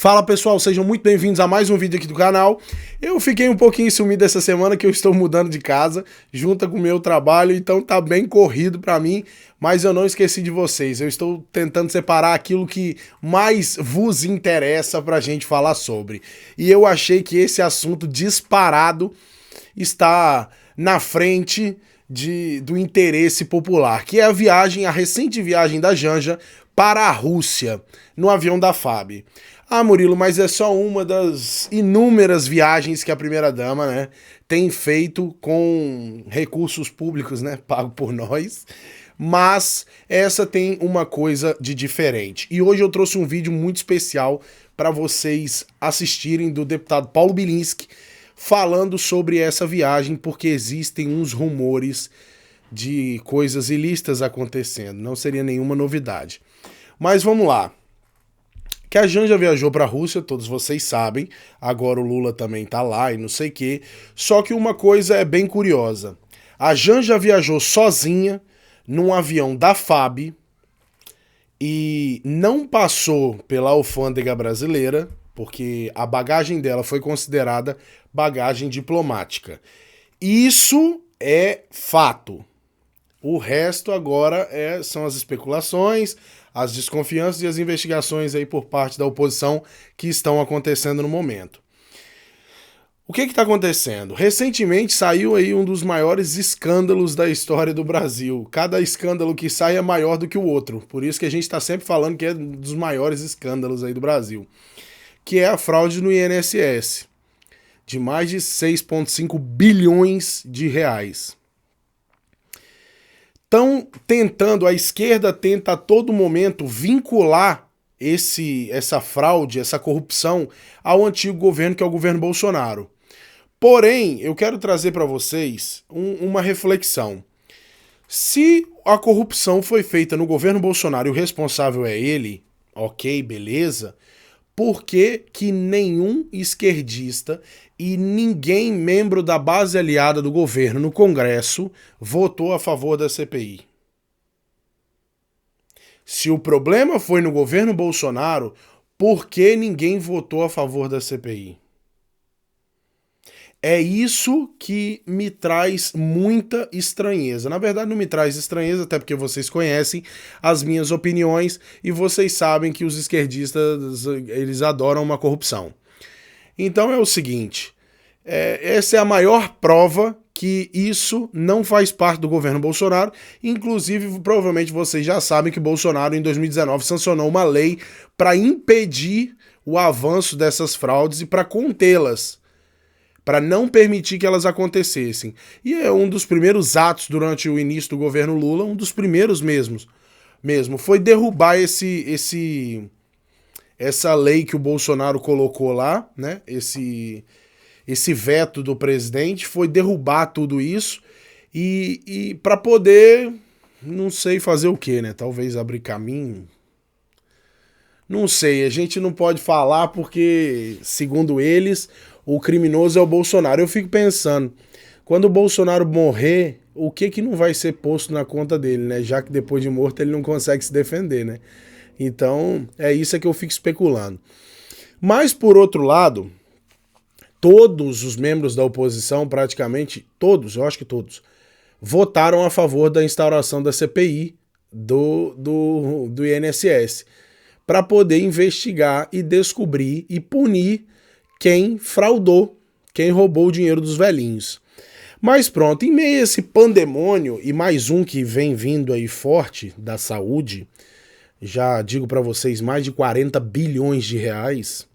Fala pessoal, sejam muito bem-vindos a mais um vídeo aqui do canal. Eu fiquei um pouquinho sumido essa semana que eu estou mudando de casa, junto com o meu trabalho, então tá bem corrido pra mim, mas eu não esqueci de vocês. Eu estou tentando separar aquilo que mais vos interessa pra gente falar sobre. E eu achei que esse assunto disparado está na frente do interesse popular, que é a recente viagem da Janja para a Rússia, no avião da FAB. Ah, Murilo, mas é só uma das inúmeras viagens que a primeira-dama, né, tem feito com recursos públicos, né, pago por nós. Mas essa tem uma coisa de diferente. E hoje eu trouxe um vídeo muito especial para vocês assistirem do deputado Paulo Bilinski falando sobre essa viagem, porque existem uns rumores de coisas ilícitas acontecendo. Não seria nenhuma novidade. Mas vamos lá. Que a Janja viajou para a Rússia, todos vocês sabem. Agora o Lula também tá lá e não sei o quê. Só que uma coisa é bem curiosa. A Janja viajou sozinha num avião da FAB e não passou pela alfândega brasileira, porque a bagagem dela foi considerada bagagem diplomática. Isso é fato. O resto agora são as especulações, as desconfianças e as investigações aí por parte da oposição que estão acontecendo no momento. O que está acontecendo? Recentemente saiu aí um dos maiores escândalos da história do Brasil. Cada escândalo que sai é maior do que o outro. Por isso que a gente está sempre falando que é um dos maiores escândalos aí do Brasil. Que é a fraude no INSS. De mais de 6,5 bilhões de reais. Estão tentando, a esquerda tenta a todo momento vincular essa fraude, essa corrupção ao antigo governo, que é o governo Bolsonaro. Porém, eu quero trazer para vocês uma reflexão. Se a corrupção foi feita no governo Bolsonaro e o responsável é ele, ok, beleza, por que que nenhum esquerdista e ninguém membro da base aliada do governo no Congresso votou a favor da CPI? Se o problema foi no governo Bolsonaro, por que ninguém votou a favor da CPI? É isso que me traz muita estranheza. Na verdade, não me traz estranheza, até porque vocês conhecem as minhas opiniões e vocês sabem que os esquerdistas, eles adoram uma corrupção. Então é o seguinte, essa é a maior prova que isso não faz parte do governo Bolsonaro. Inclusive, provavelmente vocês já sabem que Bolsonaro, em 2019, sancionou uma lei para impedir o avanço dessas fraudes e para contê-las, para não permitir que elas acontecessem. E é um dos primeiros atos durante o início do governo Lula, um dos primeiros mesmo, foi derrubar essa lei que o Bolsonaro colocou lá, né? Esse veto do presidente, foi derrubar tudo isso e para poder, não sei fazer o que, né? Talvez abrir caminho. Não sei, a gente não pode falar porque, segundo eles, o criminoso é o Bolsonaro. Eu fico pensando, quando o Bolsonaro morrer, o que não vai ser posto na conta dele, né? Já que depois de morto ele não consegue se defender, né? Então, é isso que eu fico especulando. Mas, por outro lado, todos os membros da oposição, praticamente todos, eu acho que todos, votaram a favor da instauração da CPI do INSS, para poder investigar e descobrir e punir quem fraudou, quem roubou o dinheiro dos velhinhos. Mas pronto, em meio a esse pandemônio, e mais um que vem vindo aí forte da saúde, já digo para vocês, mais de 40 bilhões de reais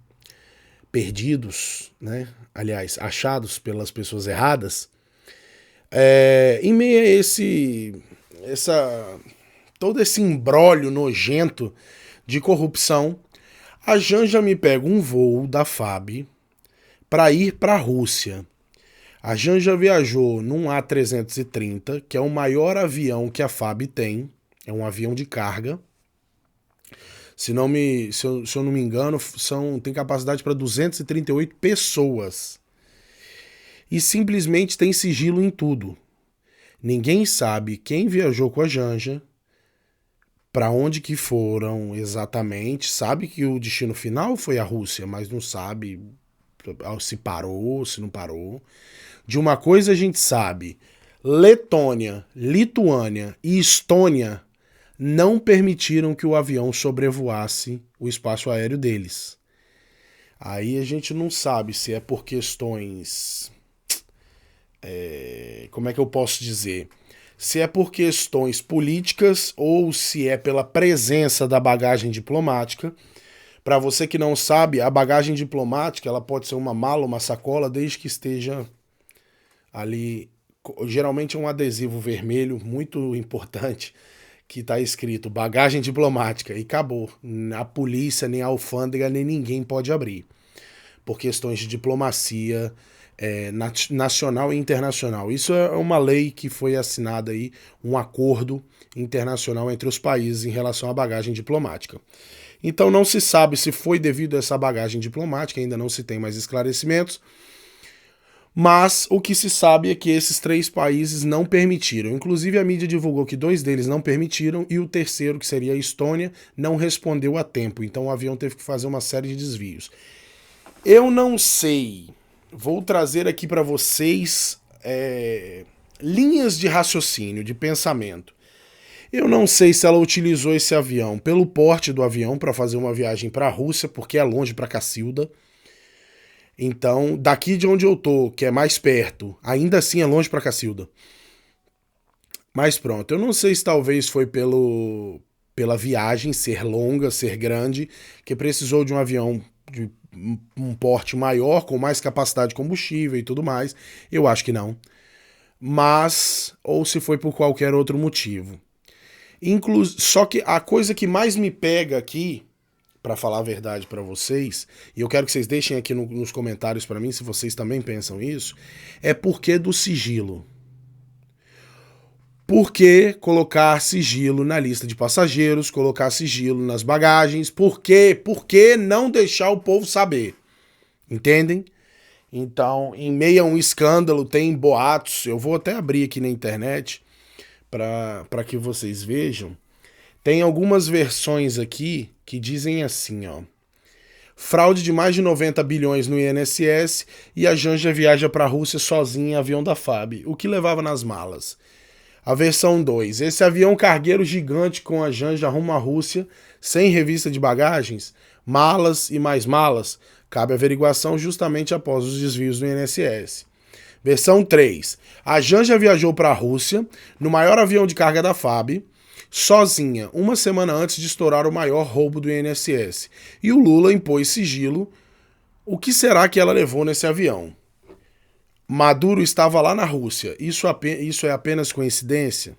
perdidos, né? Aliás, achados pelas pessoas erradas. Em meio a todo esse imbróglio nojento de corrupção, a Janja me pega um voo da FAB para ir para a Rússia. A Janja viajou num A330, que é o maior avião que a FAB tem, é um avião de carga. Se eu não me engano, tem capacidade para 238 pessoas. E simplesmente tem sigilo em tudo. Ninguém sabe quem viajou com a Janja, Para onde que foram exatamente. Sabe que o destino final foi a Rússia, mas não sabe se parou, se não parou. De uma coisa a gente sabe: Letônia, Lituânia e Estônia não permitiram que o avião sobrevoasse o espaço aéreo deles. Aí a gente não sabe se é por questões... como é que eu posso dizer? Se é por questões políticas ou se é pela presença da bagagem diplomática. Para você que não sabe, a bagagem diplomática ela pode ser uma mala, uma sacola, desde que esteja ali. Geralmente é um adesivo vermelho muito importante que está escrito bagagem diplomática e acabou. A polícia, nem a alfândega, nem ninguém pode abrir. Por questões de diplomacia nacional e internacional. Isso é uma lei que foi assinada aí, um acordo internacional entre os países em relação à bagagem diplomática. Então não se sabe se foi devido a essa bagagem diplomática, ainda não se tem mais esclarecimentos, mas o que se sabe é que esses 3 países não permitiram. Inclusive a mídia divulgou que 2 deles não permitiram e o terceiro, que seria a Estônia, não respondeu a tempo. Então o avião teve que fazer uma série de desvios. Eu não sei, vou trazer aqui para vocês linhas de raciocínio, de pensamento. Eu não sei se ela utilizou esse avião pelo porte do avião para fazer uma viagem para a Rússia, porque é longe para Cacilda. Então, daqui de onde eu tô, que é mais perto, ainda assim é longe para Cacilda. Mas pronto, eu não sei se talvez foi pela viagem ser longa, ser grande, que precisou de um avião de um porte maior, com mais capacidade de combustível e tudo mais. Eu acho que não. Mas, ou se foi por qualquer outro motivo. Só que a coisa que mais me pega aqui, para falar a verdade para vocês, e eu quero que vocês deixem aqui nos comentários para mim, se vocês também pensam isso, é por que do sigilo. Por que colocar sigilo na lista de passageiros, colocar sigilo nas bagagens? Por que não deixar o povo saber? Entendem? Então, em meio a um escândalo, tem boatos, eu vou até abrir aqui na internet para que vocês vejam. Tem algumas versões aqui que dizem assim, ó. Fraude de mais de 90 bilhões no INSS e a Janja viaja para a Rússia sozinha em avião da FAB. O que levava nas malas? A versão 2. Esse avião cargueiro gigante com a Janja rumo à Rússia, sem revista de bagagens, malas e mais malas, cabe averiguação justamente após os desvios do INSS. Versão 3. A Janja viajou para a Rússia no maior avião de carga da FAB, sozinha, uma semana antes de estourar o maior roubo do INSS. E o Lula impôs sigilo. O que será que ela levou nesse avião? Maduro estava lá na Rússia. Isso é apenas coincidência?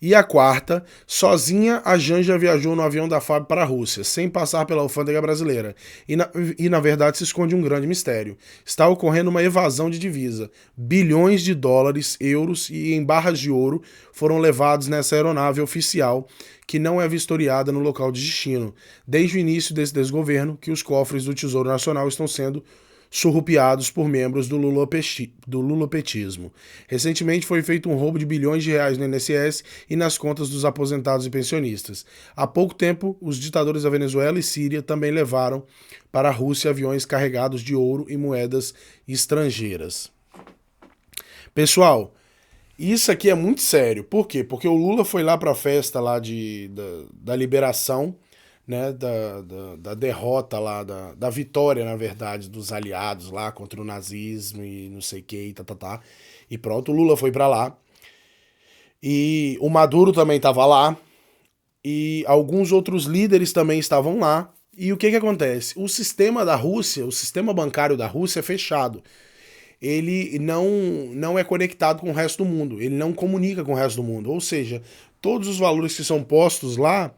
E a quarta, sozinha a Janja viajou no avião da FAB para a Rússia, sem passar pela alfândega brasileira. E na verdade se esconde um grande mistério. Está ocorrendo uma evasão de divisa. Bilhões de dólares, euros e em barras de ouro foram levados nessa aeronave oficial que não é vistoriada no local de destino. Desde o início desse desgoverno que os cofres do Tesouro Nacional estão sendo surrupiados por membros do lulopetismo. Recentemente foi feito um roubo de bilhões de reais no INSS e nas contas dos aposentados e pensionistas. Há pouco tempo, os ditadores da Venezuela e Síria também levaram para a Rússia aviões carregados de ouro e moedas estrangeiras. Pessoal, isso aqui é muito sério. Por quê? Porque o Lula foi lá para a festa lá da liberação, né, da derrota lá, da vitória, na verdade, dos aliados lá contra o nazismo e não sei o que, e pronto, o Lula foi pra lá. E o Maduro também estava lá, e alguns outros líderes também estavam lá. E o que acontece? O sistema da Rússia, o sistema bancário da Rússia é fechado. Ele não é conectado com o resto do mundo, ele não comunica com o resto do mundo. Ou seja, todos os valores que são postos lá,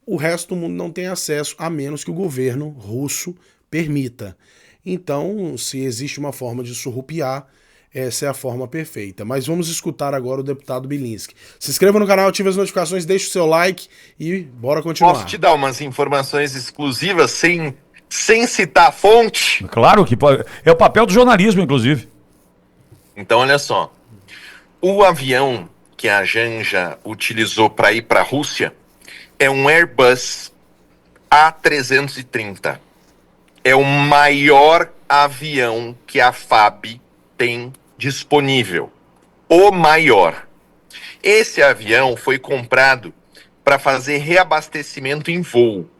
o resto do mundo não tem acesso, a menos que o governo russo permita. Então, se existe uma forma de surrupiar, essa é a forma perfeita. Mas vamos escutar agora o deputado Bilinski. Se inscreva no canal, ative as notificações, deixe o seu like e bora continuar. Posso te dar umas informações exclusivas sem citar a fonte? Claro que pode. É o papel do jornalismo, inclusive. Então, olha só. O avião que a Janja utilizou para ir para a Rússia é um Airbus A330. É o maior avião que a FAB tem disponível. O maior. Esse avião foi comprado para fazer reabastecimento em voo,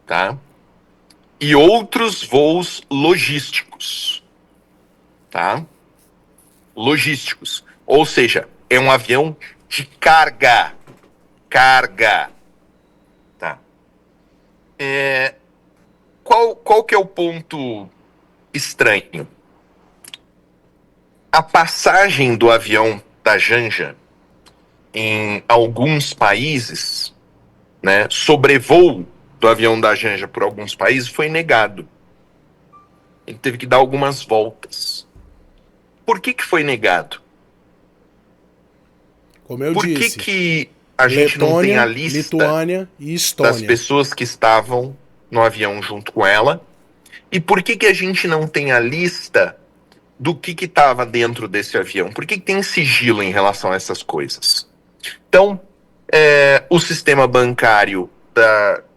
tá? E outros voos logísticos, tá? Logísticos. Ou seja, é um avião de carga. Carga. Tá? Qual que é o ponto estranho? A passagem do avião da Janja em alguns países, né, sobrevoo do avião da Janja por alguns países foi negado. Ele teve que dar algumas voltas. Por que foi negado? Como eu Por disse, que a gente não tem a Letônia, lista Lituânia e das Estônia. pessoas que estavam no avião junto com ela? E por que a gente não tem a lista do que estava dentro desse avião? Por que tem sigilo em relação a essas coisas? Então, o sistema bancário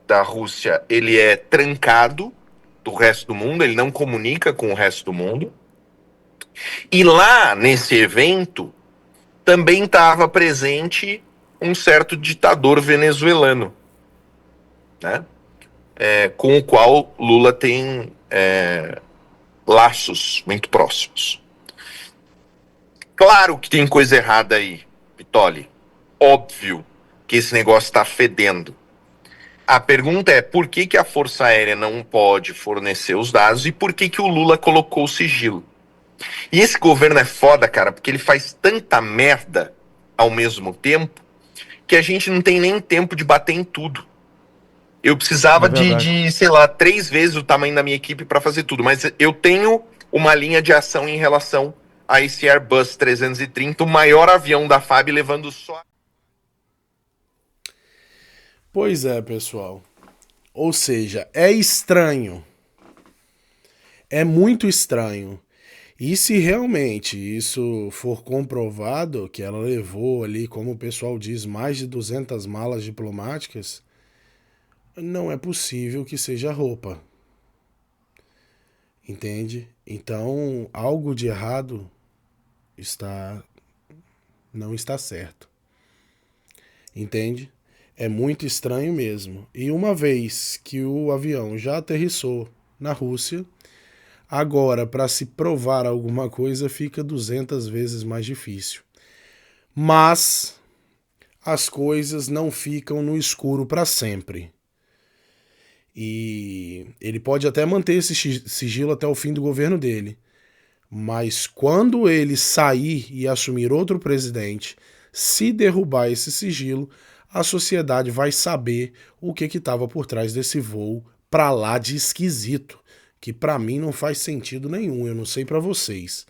da Rússia, ele é trancado do resto do mundo, ele não comunica com o resto do mundo. E lá, nesse evento, também estava presente um certo ditador venezuelano, né? Com o qual Lula tem laços muito próximos. Claro que tem coisa errada aí, Vitoli. Óbvio que esse negócio está fedendo. A pergunta é por que a Força Aérea não pode fornecer os dados e por que o Lula colocou o sigilo. E esse governo é foda, cara, porque ele faz tanta merda ao mesmo tempo que a gente não tem nem tempo de bater em tudo. Eu precisava de, sei lá, 3 vezes o tamanho da minha equipe para fazer tudo, mas eu tenho uma linha de ação em relação a esse Airbus 330, o maior avião da FAB, levando só... Pois é, pessoal. Ou seja, é estranho. É muito estranho. E se realmente isso for comprovado, que ela levou ali, como o pessoal diz, mais de 200 malas diplomáticas, não é possível que seja roupa. Entende? Então, algo de errado não está certo. Entende? É muito estranho mesmo. E uma vez que o avião já aterrissou na Rússia, agora, para se provar alguma coisa, fica 200 vezes mais difícil. Mas as coisas não ficam no escuro para sempre. E ele pode até manter esse sigilo até o fim do governo dele. Mas quando ele sair e assumir outro presidente, se derrubar esse sigilo, a sociedade vai saber o que estava por trás desse voo pra lá de esquisito, que pra mim não faz sentido nenhum, eu não sei pra vocês.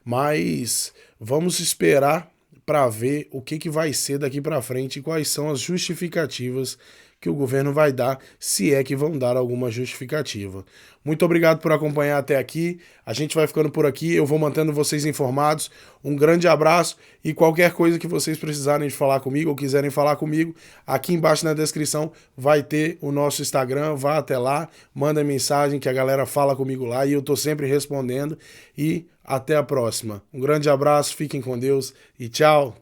Mas vamos esperar para ver o que vai ser daqui para frente e quais são as justificativas que o governo vai dar, se é que vão dar alguma justificativa. Muito obrigado por acompanhar até aqui. A gente vai ficando por aqui, eu vou mantendo vocês informados. Um grande abraço e qualquer coisa que vocês precisarem de falar comigo ou quiserem falar comigo, aqui embaixo na descrição vai ter o nosso Instagram, vá até lá, manda mensagem que a galera fala comigo lá e eu tô sempre respondendo. E até a próxima. Um grande abraço, fiquem com Deus e tchau!